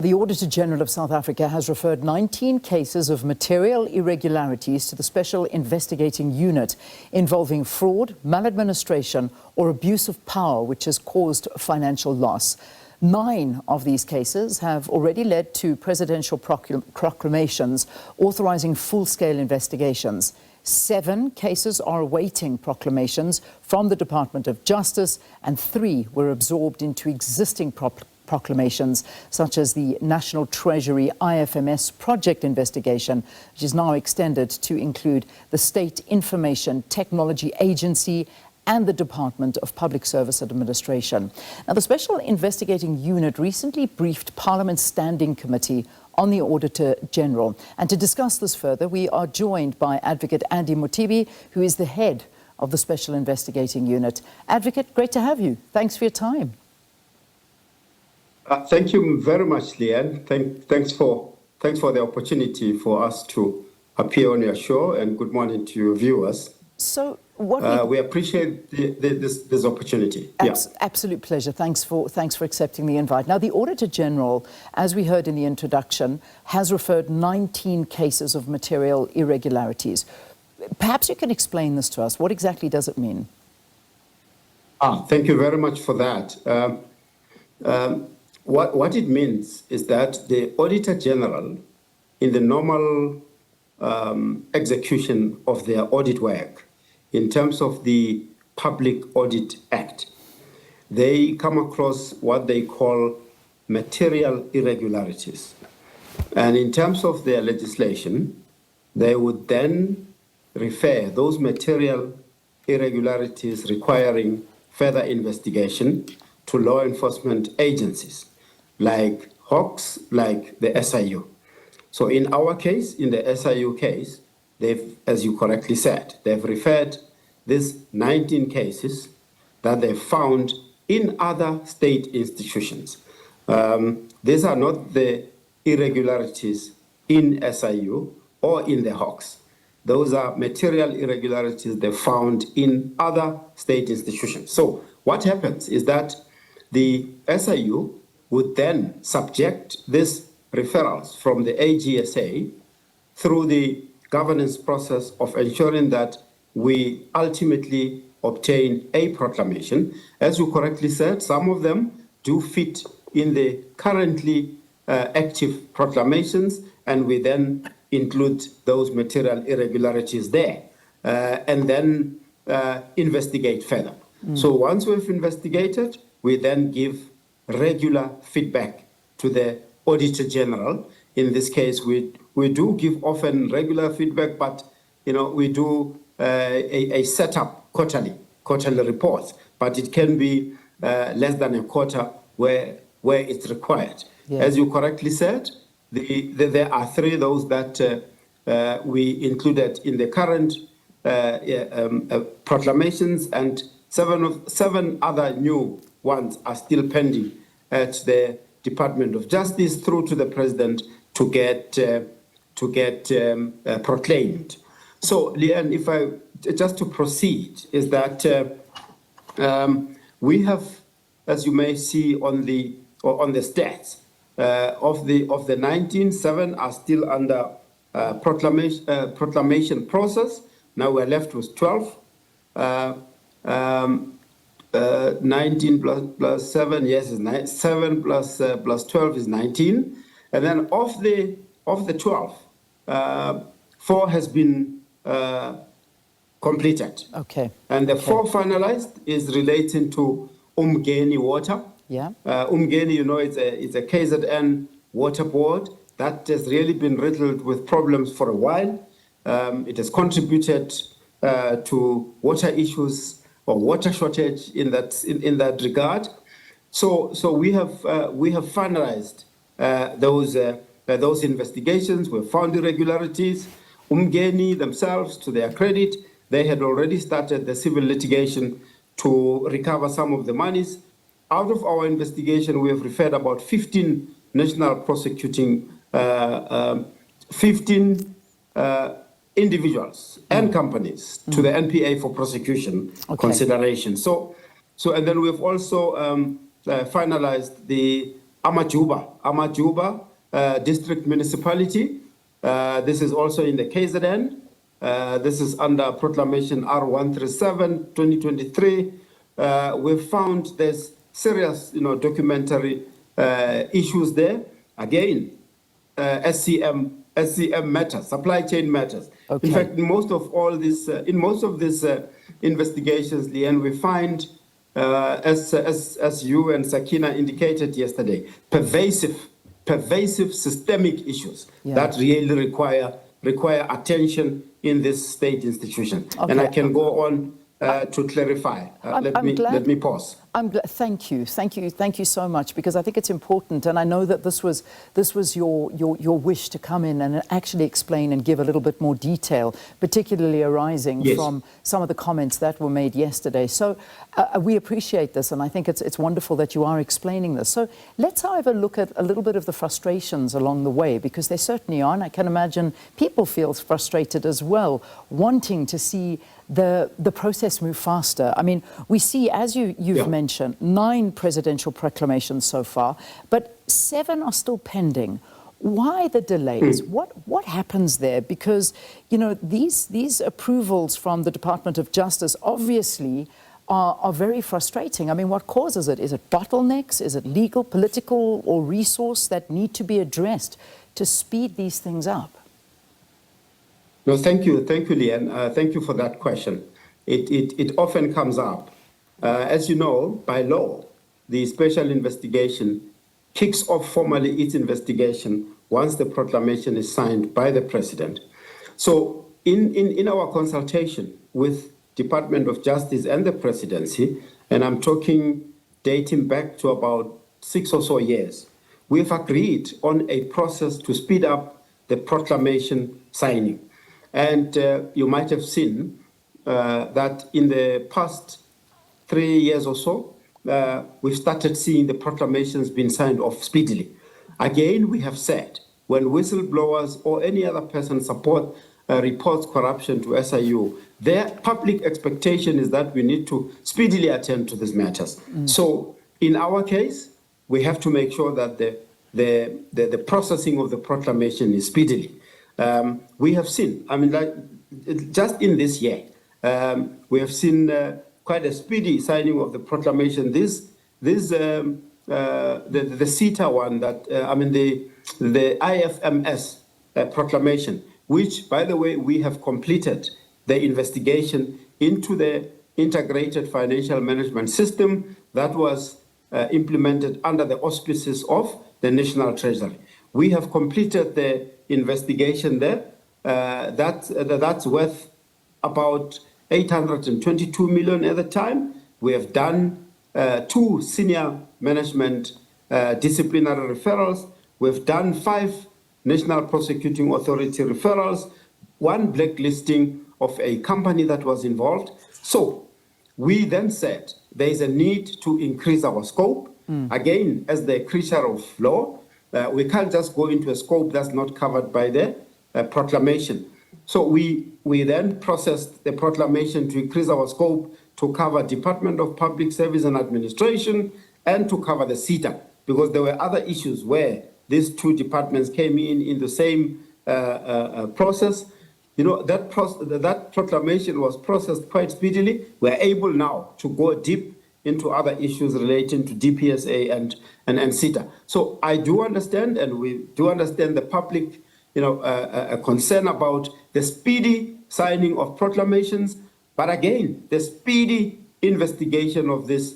The Auditor-General of South Africa has referred 19 cases of material irregularities to the Special Investigating Unit involving fraud, maladministration or abuse of power which has caused financial loss. 9 of these cases have already led to presidential proclamations authorising full-scale investigations. 7 cases are awaiting proclamations from the Department of Justice and 3 were absorbed into existing proclamations, such as the National Treasury IFMS Project investigation, which is now extended to include the State Information Technology Agency and the Department of Public Service Administration. Now, the Special Investigating Unit recently briefed Parliament's Standing Committee on the Auditor-General. And to discuss this further, we are joined by Advocate Andy Mothibi, who is the head of the Special Investigating Unit. Advocate, great to have you. Thanks for your time. Thank you very much, Leanne. Thanks for the opportunity for us to appear on your show, and good morning to your viewers. So we appreciate this opportunity. Absolute pleasure. Thanks for accepting the invite. Now, the Auditor-General, as we heard in the introduction, has referred 19 cases of material irregularities. Perhaps you can explain this to us. What exactly does it mean? Thank you very much for that. What it means is that the Auditor-General, in the normal execution of their audit work, in terms of the Public Audit Act, they come across what they call material irregularities. And in terms of their legislation, they would then refer those material irregularities requiring further investigation to law enforcement agencies, like Hawks, like the SIU. So in our case, in the SIU case, they've, as you correctly said, they've referred these 19 cases that they found in other state institutions. These are not the irregularities in SIU or in the Hawks. Those are material irregularities they found in other state institutions. So what happens is that the SIU would then subject these referrals from the AGSA through the governance process of ensuring that we ultimately obtain a proclamation. As you correctly said, some of them do fit in the currently active proclamations, and we then include those material irregularities there and then investigate further. So once we've investigated, we then give regular feedback to the Auditor-General. In this case, we do give often regular feedback, but we do a setup quarterly reports, but it can be less than a quarter where it's required. Yeah. As you correctly said, there are 3 those that we included in the current proclamations, and 7 other new ones are still pending at the Department of Justice through to the President to get proclaimed. So, Leanne, if I just to proceed, is that we have, as you may see on the stats, of the 19, 7 are still under proclamation process. Now we're left with 12. 19 plus 7, yes, is 7 plus 12 is 19. And then of the 12, 4 has been completed. Okay. And the 4 finalized is relating to Umgeni Water. Yeah. Umgeni, it's a KZN water board that has really been riddled with problems for a while. It has contributed to water issues or water shortage in that regard. So we have finalized those investigations. We've found irregularities. Umgeni themselves, to their credit, they had already started the civil litigation to recover some of the monies. Out of our investigation, we have referred about 15 national prosecuting 15 individuals and companies to the NPA for prosecution consideration. So and then we've also finalized the Amajuba District Municipality. This is also in the KZN. This is under Proclamation R137, 2023. We've found there's serious, documentary issues there. Again, SCM matters, supply chain matters. Okay. In fact, in most of these investigations, Leanne, we find, as you and Sakina indicated yesterday, pervasive systemic issues that really require attention in this state institution. Okay. And I can go on to clarify. Let me pause. Thank you so much, because I think it's important, and I know that this was your wish to come in and actually explain and give a little bit more detail, particularly arising from some of the comments that were made yesterday. So we appreciate this, and I think it's wonderful that you are explaining this. So let's, however, look at a little bit of the frustrations along the way, because they certainly are, and I can imagine people feel frustrated as well, wanting to see the process move faster. I mean, we see, as you've mentioned, 9 presidential proclamations so far, but 7 are still pending. Why the delays? What happens there? Because, these approvals from the Department of Justice obviously are very frustrating. I mean, what causes it? Is it bottlenecks? Is it legal, political, or resource that need to be addressed to speed these things up? No, thank you, Leanne. Thank you for that question. It often comes up. As you know, by law, the special investigation kicks off formally its investigation once the proclamation is signed by the president. So in our consultation with Department of Justice and the presidency, and I'm talking dating back to about 6 or so years, we've agreed on a process to speed up the proclamation signing. And you might have seen that in the past 3 years or so, we've started seeing the proclamations being signed off speedily. Again, we have said, when whistleblowers or any other person reports corruption to SIU, their public expectation is that we need to speedily attend to these matters. So in our case, we have to make sure that the processing of the proclamation is speedily. We have seen, just in this year, we have seen quite a speedy signing of the proclamation. The CETA one, the IFMS proclamation, which, by the way, we have completed the investigation into the integrated financial management system that was implemented under the auspices of the National Treasury. We have completed the investigation there. That's worth about 822 million at the time. We have done 2 senior management disciplinary referrals. We've done 5 National Prosecuting Authority referrals, 1 blacklisting of a company that was involved. So we then said there is a need to increase our scope. Again, as the creature of law, we can't just go into a scope that's not covered by the proclamation. So we then processed the proclamation to increase our scope to cover Department of Public Service and Administration and to cover the CETA, because there were other issues where these 2 departments came in the same process. That proclamation was processed quite speedily. We're able now to go deep into other issues relating to DPSA and CETA. So I do understand, and we do understand the public, a concern about the speedy signing of proclamations, but again, the speedy investigation of these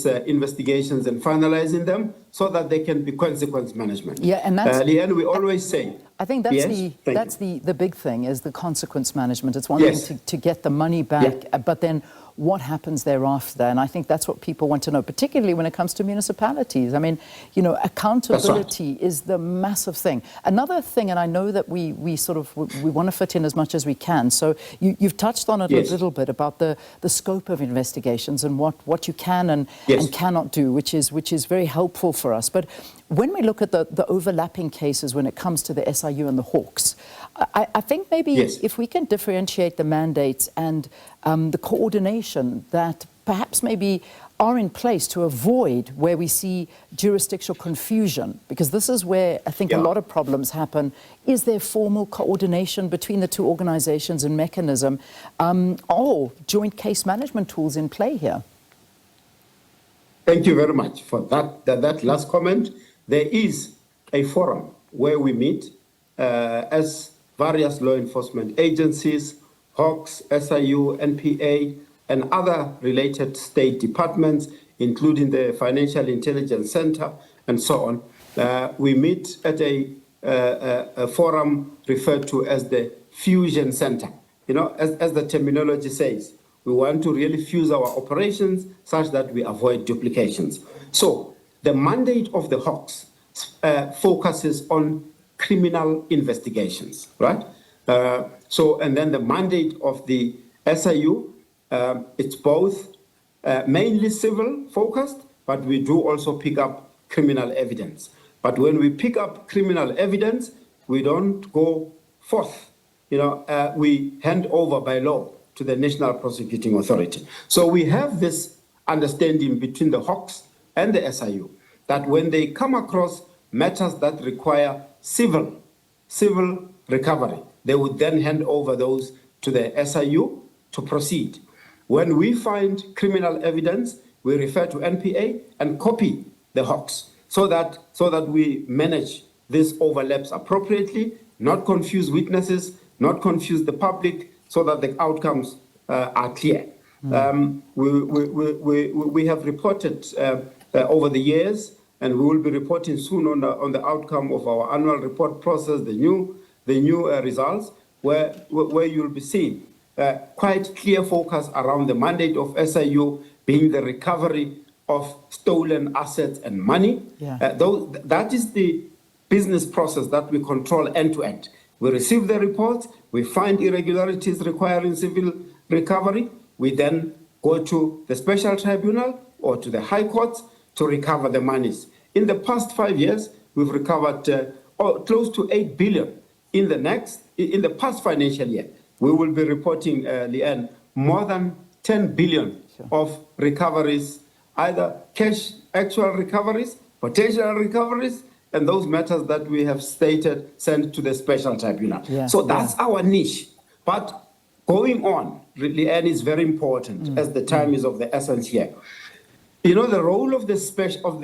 investigations and finalizing them so that they can be consequence management. Yeah, and that's Leanne, we always say. I think that's the big thing, is the consequence management. It's one thing to get the money back, but then what happens thereafter? And I think that's what people want to know, particularly when it comes to municipalities. I mean, accountability is the massive thing. Another thing, and I know that we want to fit in as much as we can. So you've touched on it a little bit about the scope of investigations and what you can and cannot do, which is very helpful for us. But when we look at the overlapping cases when it comes to the SIU and the Hawks, I think maybe if we can differentiate the mandates and the coordination that perhaps maybe are in place to avoid where we see jurisdictional confusion? Because this is where I think a lot of problems happen. Is there formal coordination between the two organizations and mechanism, or joint case management tools in play here? Thank you very much for that last comment. There is a forum where we meet as various law enforcement agencies, Hawks, SIU, NPA, and other related state departments, including the Financial Intelligence Center and so on. We meet at a forum referred to as the Fusion Center. You know, as the terminology says, we want to really fuse our operations such that we avoid duplications. So the mandate of the Hawks focuses on criminal investigations, right? And then the mandate of the SIU, it's both mainly civil focused, but we do also pick up criminal evidence. But when we pick up criminal evidence, we don't go forth. You know, we hand over by law to the National Prosecuting Authority. So we have this understanding between the Hawks and the SIU that when they come across matters that require civil recovery, they would then hand over those to the SIU to proceed. When we find criminal evidence, we refer to NPA and copy the Hawks so that we manage these overlaps appropriately, not confuse witnesses, not confuse the public, so that the outcomes are clear. We have reported over the years, and we will be reporting soon on the outcome of our annual report process, the new results, where you'll be seeing quite clear focus around the mandate of SIU being the recovery of stolen assets and money. That is the business process that we control end to end. We receive the reports, we find irregularities requiring civil recovery, we then go to the special tribunal or to the high courts to recover the monies. In the past 5 years, we've recovered close to 8 billion. In the past financial year, we will be reporting, Leanne, more than 10 billion of recoveries, either cash actual recoveries, potential recoveries, and those matters that we have stated sent to the special tribunal. So that's our niche. But going on, Leanne, is very important as the time is of the essence here. You know, the role of the special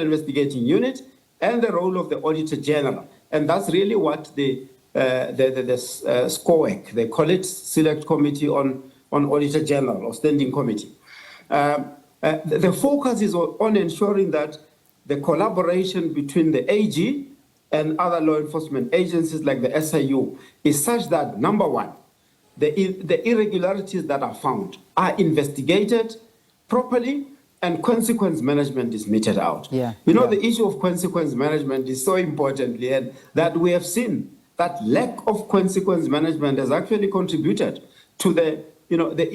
investigating unit and the role of the Auditor-General. And that's really what the SCOEC, they call it Select Committee on Auditor-General or Standing Committee. The focus is on ensuring that the collaboration between the AG and other law enforcement agencies like the SIU is such that, number one, the irregularities that are found are investigated properly and consequence management is meted out. The issue of consequence management is so important, Leanne, that we have seen that lack of consequence management has actually contributed to the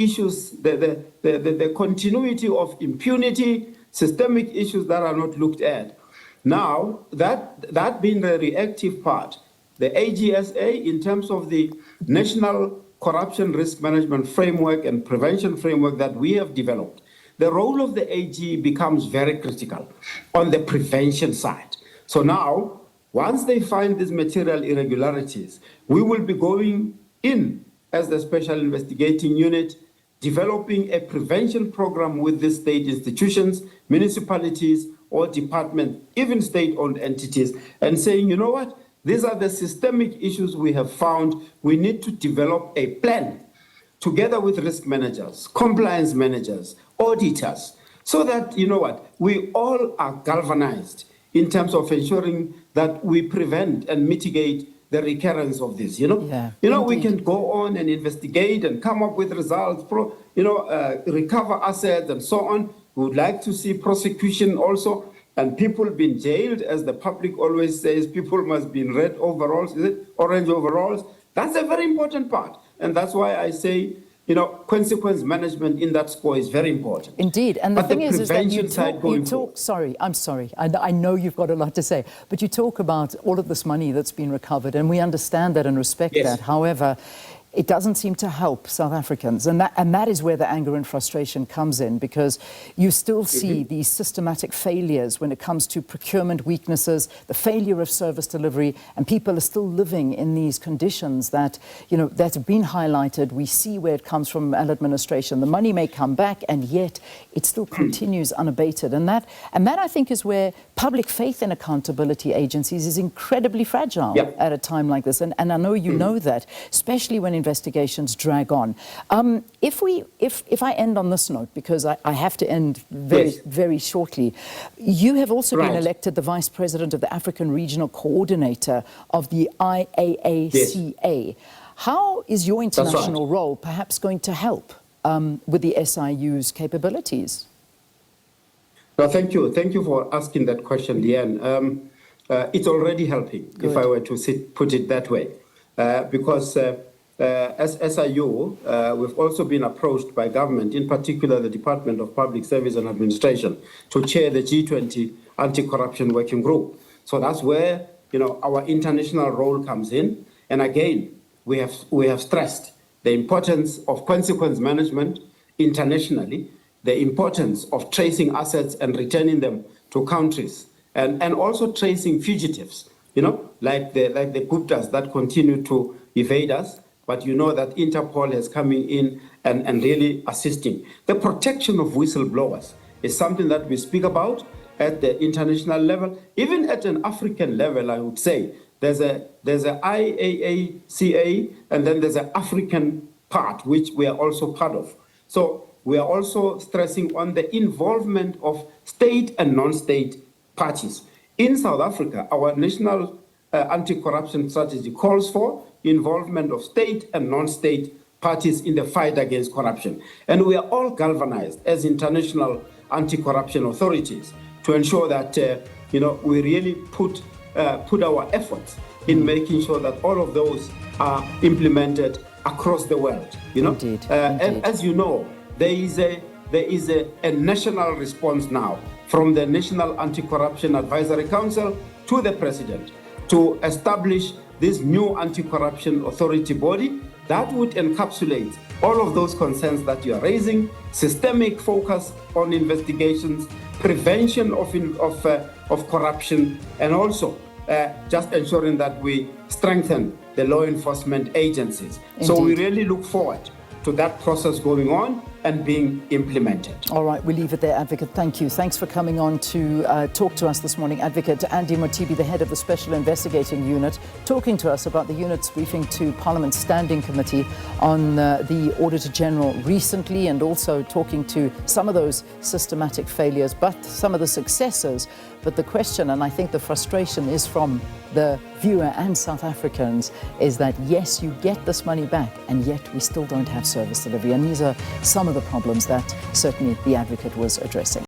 issues, the continuity of impunity, systemic issues that are not looked at. Now, that being the reactive part, the AGSA, in terms of the National Corruption Risk Management Framework and Prevention Framework that we have developed, the role of the AG becomes very critical on the prevention side. So now, once they find these material irregularities, we will be going in as the Special Investigating Unit, developing a prevention program with the state institutions, municipalities, or departments, even state-owned entities, and saying, you know what, these are the systemic issues we have found. We need to develop a plan together with risk managers, compliance managers, auditors, so that, you know what, we all are galvanized in terms of ensuring that we prevent and mitigate the recurrence of this, we can go on and investigate and come up with results, recover assets and so on. We would like to see prosecution also, and people being jailed, as the public always says, people must be in red overalls, orange overalls. That's a very important part. And that's why I say, consequence management in that score is very important. Indeed. And the thing is that you talk, sorry, I'm sorry. I know you've got a lot to say, but you talk about all of this money that's been recovered, and we understand that and respect that. However, it doesn't seem to help South Africans. And that is where the anger and frustration comes in, because you still see these systematic failures when it comes to procurement weaknesses, the failure of service delivery, and people are still living in these conditions that, that have been highlighted. We see where it comes from maladministration. The money may come back, and yet it still continues unabated. And that I think is where public faith in accountability agencies is incredibly fragile at a time like this. And I know you know that, especially when investigations drag on. If I end on this note, because I have to end very shortly, you have also been elected the Vice President of the African Regional Coordinator of the IAACA. How is your international role perhaps going to help with the SIU's capabilities? No, thank you. Thank you for asking that question, Leanne. It's already helping, if I were to put it that way, because as SIU, we've also been approached by government, in particular the Department of Public Service and Administration, to chair the G20 Anti-Corruption Working Group. So that's where our international role comes in. And again, we have stressed the importance of consequence management internationally, the importance of tracing assets and returning them to countries, and also tracing fugitives, like the Guptas that continue to evade us. But that Interpol is coming in and really assisting. The protection of whistleblowers is something that we speak about at the international level, even at an African level. I would say there's a IAACA, and then there's an African part which we are also part of. So we are also stressing on the involvement of state and non-state parties. In South Africa, our national anti-corruption strategy calls for involvement of state and non-state parties in the fight against corruption. And we are all galvanized as international anti-corruption authorities to ensure that we really put our efforts in making sure that all of those are implemented across the world. Indeed. And as you know, there is a national response now from the National Anti-Corruption Advisory Council to the President to establish this new anti-corruption authority body that would encapsulate all of those concerns that you are raising: systemic focus on investigations, prevention of corruption, and also just ensuring that we strengthen the law enforcement agencies. Indeed. So we really look forward to that process going on and being implemented. All right, we'll leave it there, Advocate. Thank you. Thanks for coming on to talk to us this morning. Advocate Andy Mothibi, the head of the Special Investigating Unit, talking to us about the unit's briefing to Parliament's Standing Committee on the Auditor-General recently, and also talking to some of those systematic failures, but some of the successes. But the question, and I think the frustration is from the viewer and South Africans, is that yes, you get this money back, and yet we still don't have service delivery. And these are some of the problems that certainly the Advocate was addressing.